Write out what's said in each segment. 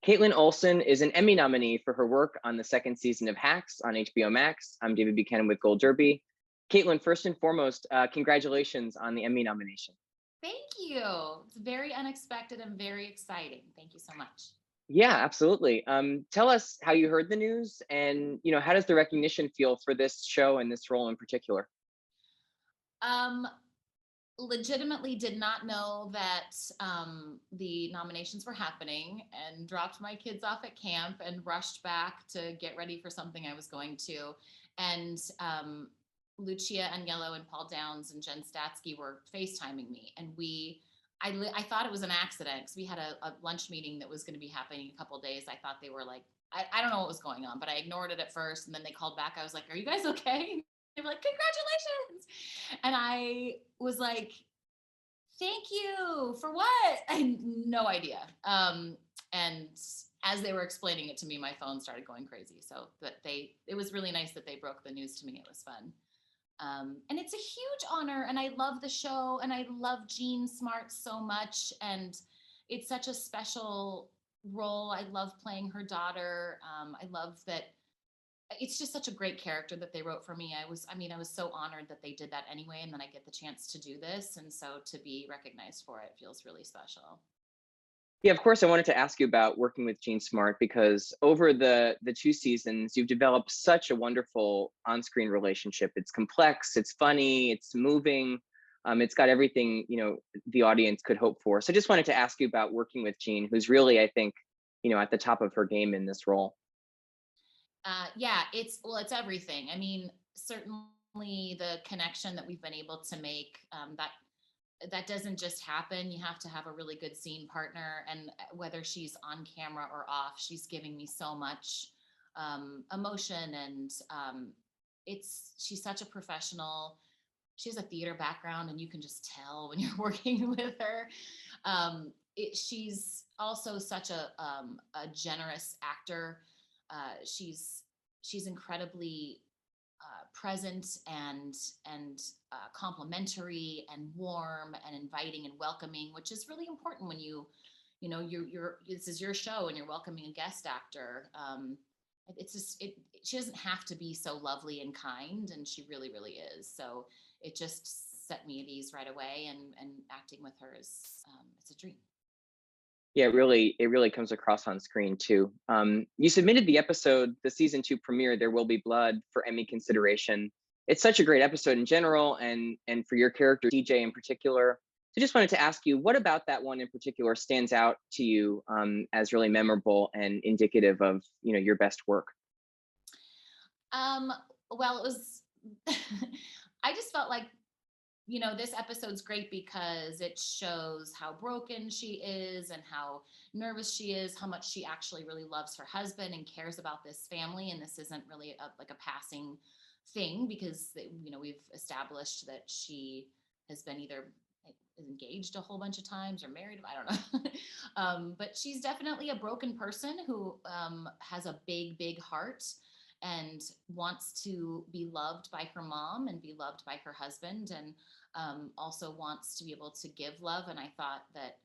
Kaitlin Olson is an Emmy nominee for her work on the second season of Hacks on HBO Max. I'm David Buchanan with Gold Derby. Caitlin, first and foremost, congratulations on the Emmy nomination. Thank you. It's very unexpected and very exciting. Thank you so much. Yeah, absolutely. Tell us how you heard the news, and how does the recognition feel for this show and this role in particular? Um, Legitimately did not know that the nominations were happening, and dropped my kids off at camp and rushed back to get ready for something I was going to. And Lucia Agnello and Paul Downs and Jen Statsky were FaceTiming me, and I thought it was an accident because we had a lunch meeting that was going to be happening in a couple of days. I thought they were like, I don't know what was going on, but I ignored it at first, and then they called back. I was like, "Are you guys okay?" They were like, "Congratulations!" And I was like, "Thank you for what?" I had no idea. And as they were explaining it to me, my phone started going crazy. So it was really nice that they broke the news to me. It was fun. And it's a huge honor, and I love the show, and I love Jean Smart so much, and it's such a special role. I love playing her daughter. I love that it's just such a great character that they wrote for me. I was so honored that they did that anyway, and then I get the chance to do this, and so to be recognized for it feels really special. Yeah, of course, I wanted to ask you about working with Gene Smart because over the two seasons, you've developed such a wonderful on-screen relationship. It's complex, it's funny, it's moving, it's got everything the audience could hope for. So, I just wanted to ask you about working with Gene, who's really, I think, at the top of her game in this role. Yeah, it's everything. I mean, certainly the connection that we've been able to make, that doesn't just happen. You have to have a really good scene partner, and whether she's on camera or off, she's giving me so much emotion, and she's such a professional. She has a theater background, and you can just tell when you're working with her. She's also such a generous actor. She's incredibly present and complimentary and warm and inviting and welcoming, which is really important when you're this is your show and you're welcoming a guest actor. It's just she doesn't have to be so lovely and kind, and she really really is. So it just set me at ease right away, and acting with her is it's a dream. Yeah, it really comes across on screen too. You submitted the episode, the season two premiere, "There Will Be Blood," for Emmy consideration. It's such a great episode in general, and for your character DJ in particular. So, just wanted to ask you, what about that one in particular stands out to you as really memorable and indicative of your best work? Um, well, it was. I just felt like this episode's great because it shows how broken she is and how nervous she is, how much she actually really loves her husband and cares about this family. And this isn't really like a passing thing because we've established that she has been either engaged a whole bunch of times or married. I don't know. But she's definitely a broken person who has a big, big heart and wants to be loved by her mom and be loved by her husband, and also wants to be able to give love. And I thought that,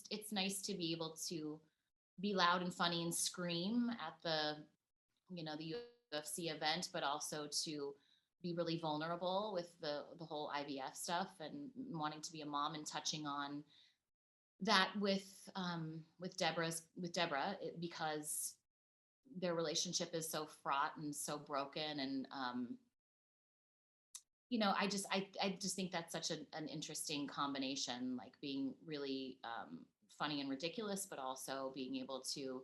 it's nice to be able to be loud and funny and scream at the UFC event, but also to be really vulnerable with the whole IVF stuff and wanting to be a mom and touching on that with Deborah because their relationship is so fraught and so broken. And I just think that's such an interesting combination, like being really funny and ridiculous, but also being able to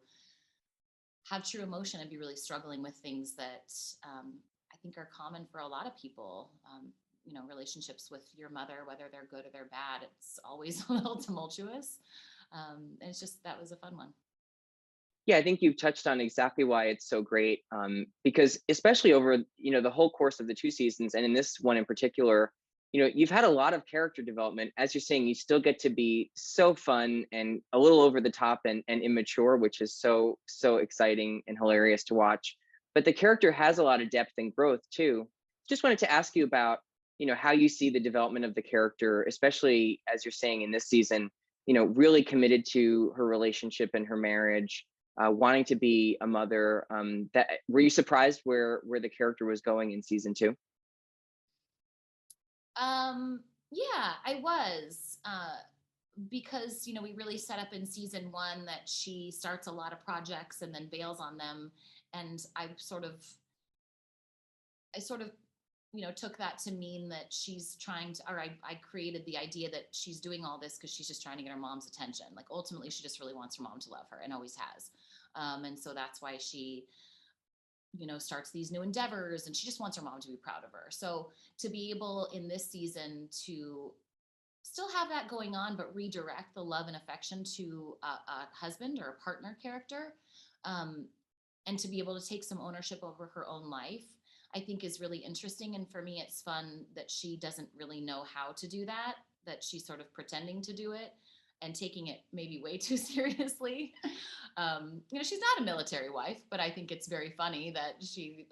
have true emotion and be really struggling with things that I think are common for a lot of people. Relationships with your mother, whether they're good or they're bad, it's always a little tumultuous. And it's just, that was a fun one. Yeah, I think you've touched on exactly why it's so great. Because especially over the whole course of the two seasons, and in this one in particular, you've had a lot of character development. As you're saying, you still get to be so fun and a little over the top and immature, which is so exciting and hilarious to watch. But the character has a lot of depth and growth too. Just wanted to ask you about how you see the development of the character, especially as you're saying in this season. really committed to her relationship and her marriage, wanting to be a mother. That were you surprised where the character was going in season two? Yeah, I was. Because we really set up in season one that she starts a lot of projects and then bails on them, and I sort of took that to mean that she's trying to, or I created the idea that she's doing all this because she's just trying to get her mom's attention. Like ultimately, she just really wants her mom to love her and always has. And so that's why she, starts these new endeavors and she just wants her mom to be proud of her. So to be able in this season to still have that going on, but redirect the love and affection to a husband or a partner character, um, and to be able to take some ownership over her own life, I think is really interesting. And for me, it's fun that she doesn't really know how to do that, that she's sort of pretending to do it and taking it maybe way too seriously. She's not a military wife, but I think it's very funny that she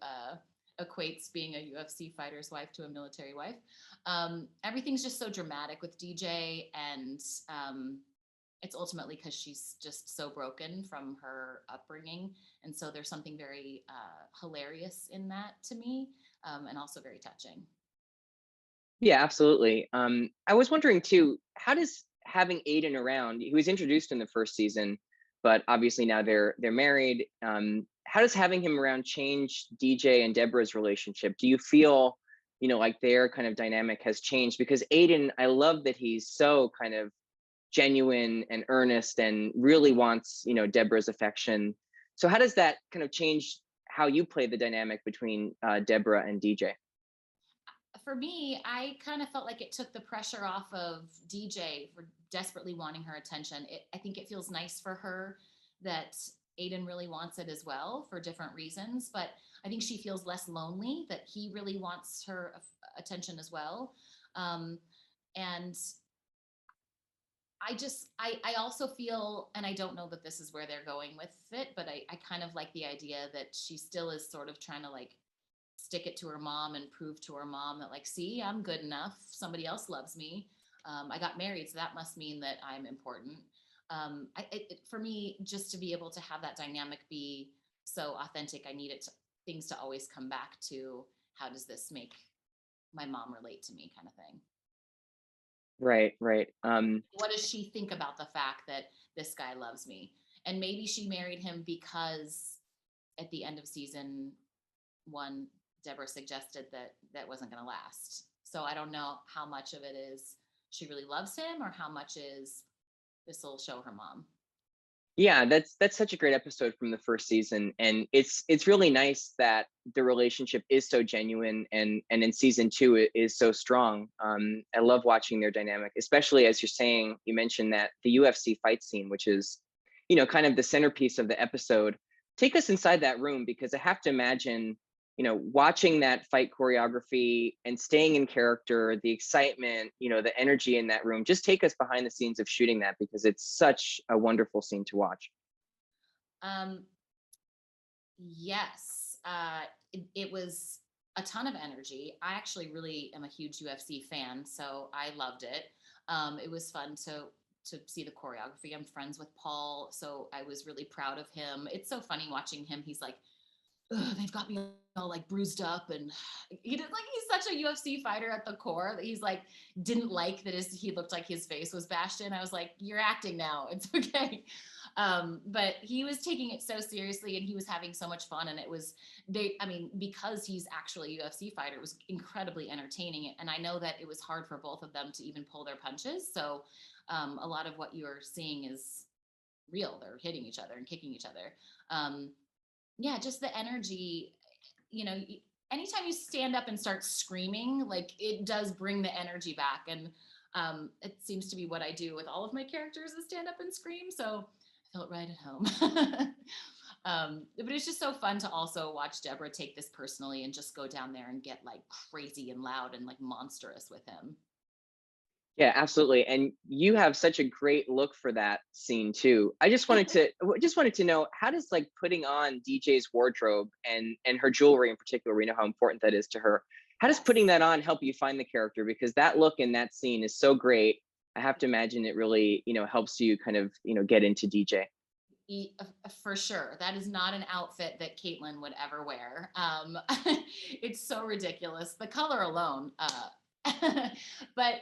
equates being a UFC fighter's wife to a military wife. Everything's just so dramatic with DJ, and it's ultimately because she's just so broken from her upbringing, and so there's something very hilarious in that to me, and also very touching. Yeah, absolutely. I was wondering too, how does having Aiden around, he was introduced in the first season, but obviously now they're married. How does having him around change DJ and Deborah's relationship? Do you feel, like their kind of dynamic has changed? Because Aiden, I love that he's so kind of genuine and earnest and really wants, Deborah's affection. So how does that kind of change how you play the dynamic between Deborah and DJ? For me, I kind of felt like it took the pressure off of DJ for desperately wanting her attention. I think it feels nice for her that Aiden really wants it as well for different reasons, but I think she feels less lonely that he really wants her attention as well. Um, and I also feel, and I don't know that this is where they're going with it, but I kind of like the idea that she still is sort of trying to like stick it to her mom and prove to her mom that like, see, I'm good enough. Somebody else loves me. I got married, so that must mean that I'm important. For me, just to be able to have that dynamic be so authentic, I need things to always come back to how does this make my mom relate to me, kind of thing. Right, right. What does she think about the fact that this guy loves me? And maybe she married him because at the end of season one, Deborah suggested that that wasn't going to last. So I don't know how much of it is she really loves him or how much is this will show her mom. Yeah, that's such a great episode from the first season, and it's really nice that the relationship is so genuine, and in season two it is so strong. I love watching their dynamic, especially as you're saying. You mentioned that the UFC fight scene, which is, kind of the centerpiece of the episode. Take us inside that room because I have to imagine, watching that fight choreography and staying in character, the excitement, the energy in that room. Just take us behind the scenes of shooting that because it's such a wonderful scene to watch. Um, yes, it was a ton of energy. I actually really am a huge UFC fan, so I loved it. It was fun to see the choreography. I'm friends with Paul, so I was really proud of him. It's so funny watching him. He's like, "Ugh, they've got me all like bruised up," and he did like he's such a UFC fighter at the core that he's like didn't like that he looked like his face was bashed in. I was like, you're acting now, it's okay. But he was taking it so seriously and he was having so much fun, and it was because he's actually a UFC fighter, it was incredibly entertaining. And I know that it was hard for both of them to even pull their punches, so a lot of what you're seeing is real. They're hitting each other and kicking each other. um, yeah, just the energy, you know, anytime you stand up and start screaming, like it does bring the energy back. And it seems to be what I do with all of my characters is stand up and scream. So I felt right at home. But it's just so fun to also watch Deborah take this personally and just go down there and get like crazy and loud and like monstrous with him. Yeah, absolutely. And you have such a great look for that scene too. Just wanted to know, how does like putting on DJ's wardrobe and her jewelry in particular, we know how important that is to her. How does putting Yes. that on help you find the character? Because that look in that scene is so great. I have to imagine it really, helps you kind of, get into DJ. For sure. That is not an outfit that Kaitlin would ever wear. It's so ridiculous. The color alone. But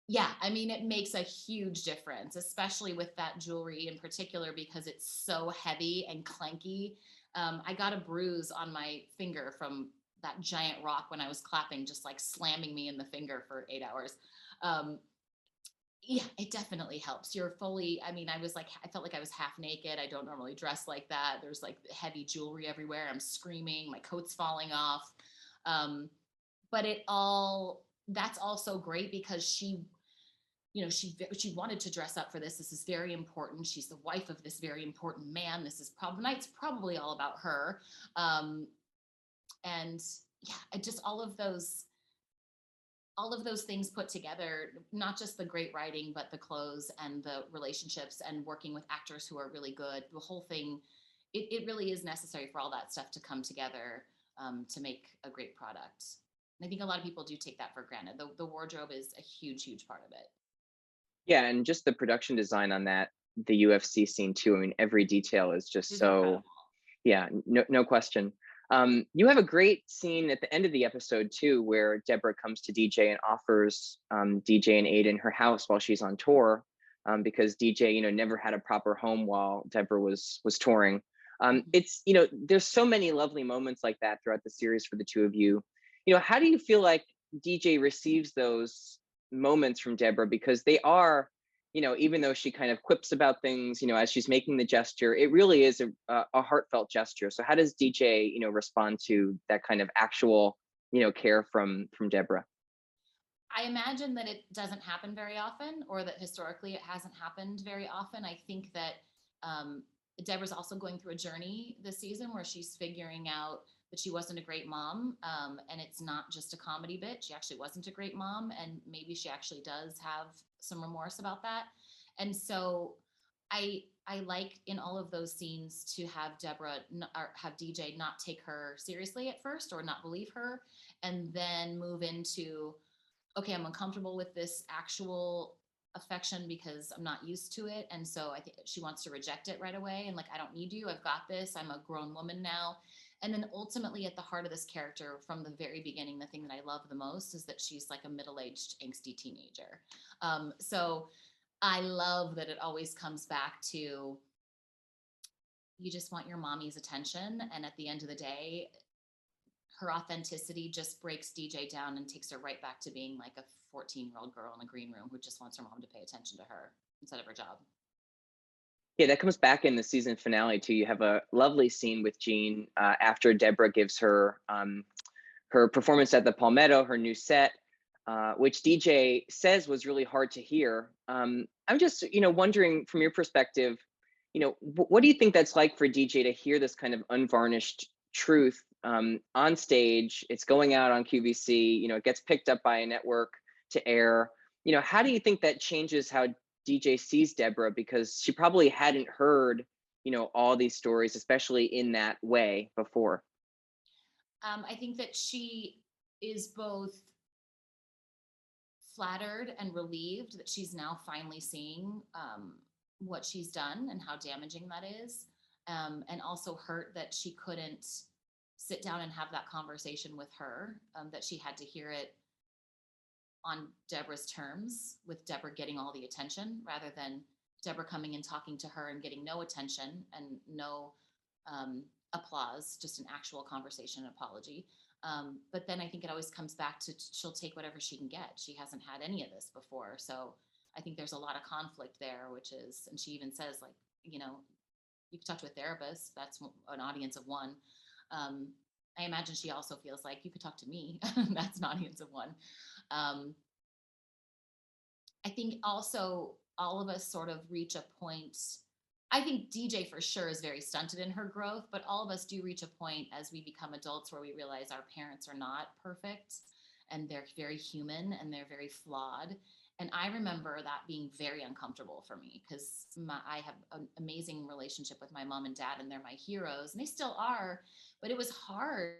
yeah, I mean, it makes a huge difference, especially with that jewelry in particular, because it's so heavy and clanky. I got a bruise on my finger from that giant rock when I was clapping, just like slamming me in the finger for 8 hours. Um, yeah, it definitely helps. You're fully, I mean, I felt like I was half naked. I don't normally dress like that. There's like heavy jewelry everywhere. I'm screaming, my coat's falling off. Um, but that's also great because she wanted to dress up for this. This is very important. She's the wife of this very important man. This is night's probably all about her. Um, and yeah, just all of those things put together, not just the great writing, but the clothes and the relationships and working with actors who are really good. The whole thing, it really is necessary for all that stuff to come together to make a great product. And I think a lot of people do take that for granted. The wardrobe is a huge, huge part of it. Yeah, and just the production design on that, the UFC scene too. I mean, every detail is just It's so, incredible. yeah, no question. You have a great scene at the end of the episode too, where Deborah comes to DJ and offers DJ and Aiden her house while she's on tour, because DJ, never had a proper home while Deborah was touring. It's, there's so many lovely moments like that throughout the series for the two of you. How do you feel like DJ receives those moments from Deborah? Because they are, even though she kind of quips about things, as she's making the gesture, it really is a heartfelt gesture. So how does DJ, respond to that kind of actual, care from Deborah? I imagine that it doesn't happen very often, or that historically it hasn't happened very often. I think that um, Deborah's also going through a journey this season where she's figuring out that she wasn't a great mom, and it's not just a comedy bit. She actually wasn't a great mom, and maybe she actually does have some remorse about that. And so, I like in all of those scenes to have or have DJ not take her seriously at first or not believe her, and then move into, okay, I'm uncomfortable with this actual affection because I'm not used to it. And so I think she wants to reject it right away. And like, I don't need you. I've got this. I'm a grown woman now. And then ultimately, at the heart of this character from the very beginning, the thing that I love the most is that she's like a middle aged, angsty teenager. So I love that it always comes back to, you just want your mommy's attention. And at the end of the day, her authenticity just breaks DJ down and takes her right back to being like a 14-year-old girl in a green room who just wants her mom to pay attention to her instead of her job. Yeah, that comes back in the season finale too. You have a lovely scene with Jean after Deborah gives her performance at the Palmetto, her new set, which DJ says was really hard to hear. I'm just, wondering from your perspective, what do you think that's like for DJ to hear this kind of unvarnished truth on stage? It's going out on QVC, it gets picked up by a network to air. How do you think that changes how DJ sees Deborah? Because she probably hadn't heard, all these stories, especially in that way before. I think that she is both flattered and relieved that she's now finally seeing what she's done and how damaging that is, and also hurt that she couldn't sit down and have that conversation with her, that she had to hear it on Deborah's terms, with Deborah getting all the attention rather than Deborah coming and talking to her and getting no attention and no applause, just an actual conversation and apology. But then I think it always comes back to, she'll take whatever she can get. She hasn't had any of this before. So I think there's a lot of conflict there, which is, and she even says, like, you can talk to a therapist, that's an audience of one. I imagine she also feels like, you could talk to me, that's an audience of one. Um, I think also all of us sort of reach a point. I think DJ for sure is very stunted in her growth, but all of us do reach a point as we become adults where we realize our parents are not perfect and they're very human and they're very flawed. And I remember that being very uncomfortable for me because I have an amazing relationship with my mom and dad, and they're my heroes, and they still are. But it was hard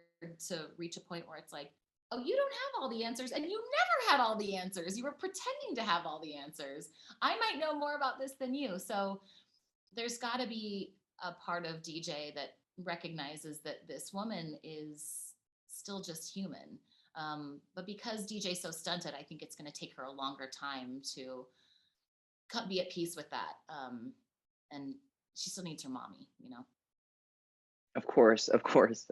to reach a point where it's like, oh, you don't have all the answers, and you never had all the answers. You were pretending to have all the answers. I might know more about this than you. So there's got to be a part of DJ that recognizes that this woman is still just human. But because DJ's so stunted, I think it's going to take her a longer time to be at peace with that. And she still needs her mommy, you know? Of course, of course.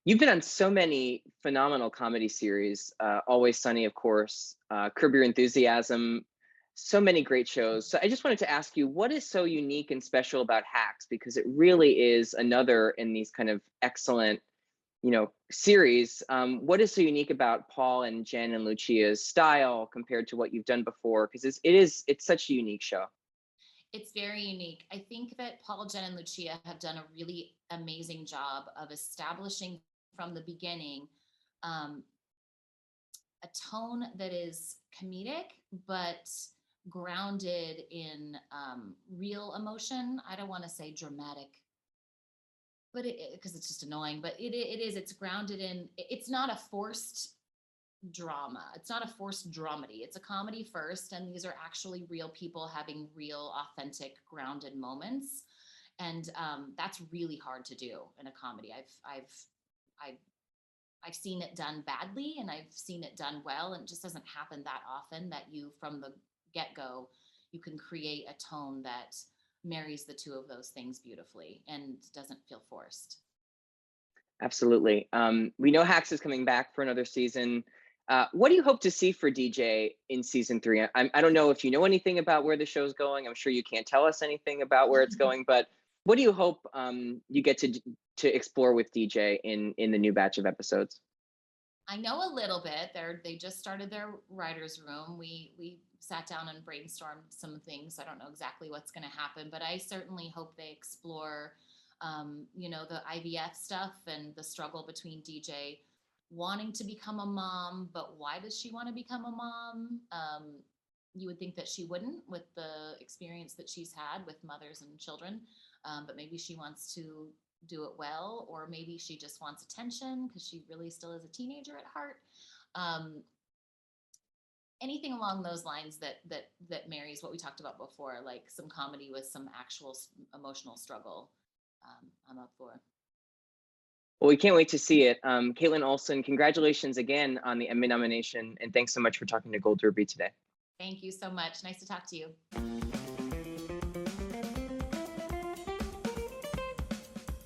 You've been on so many phenomenal comedy series, Always Sunny, of course, Curb Your Enthusiasm, so many great shows. So I just wanted to ask you, what is so unique and special about Hacks? Because it really is another in these kind of excellent, series. What is so unique about Paul and Jen and Lucia's style compared to what you've done before? Because it's such a unique show. It's very unique. I think that Paul, Jen, and Lucia have done a really amazing job of establishing from the beginning um, a tone that is comedic, but grounded in real emotion. I don't want to say dramatic, but because it's just annoying, but it's grounded in, it's not a forced drama. It's not a forced dramedy. It's a comedy first, and these are actually real people having real, authentic, grounded moments, and that's really hard to do in a comedy. I've seen it done badly, and I've seen it done well, and it just doesn't happen that often that you, from the get-go, you can create a tone that marries the two of those things beautifully and doesn't feel forced. Absolutely. We know Hacks is coming back for another season. What do you hope to see for DJ in season 3? I don't know if you know anything about where the show's going. I'm sure you can't tell us anything about where it's going, but what do you hope you get to explore with DJ in the new batch of episodes? I know a little bit. They just started their writers' room. We sat down and brainstormed some things. I don't know exactly what's going to happen, but I certainly hope they explore, the IVF stuff and the struggle between DJ wanting to become a mom, but why does she want to become a mom? You would think that she wouldn't with the experience that she's had with mothers and children, but maybe she wants to do it well, or maybe she just wants attention because she really still is a teenager at heart. Um, Anything along those lines that marries what we talked about before, like some comedy with some actual emotional struggle. I'm up for. Well, we can't wait to see it. Kaitlin Olson, congratulations again on the Emmy nomination, and thanks so much for talking to Gold Derby today. Thank you so much. Nice to talk to you.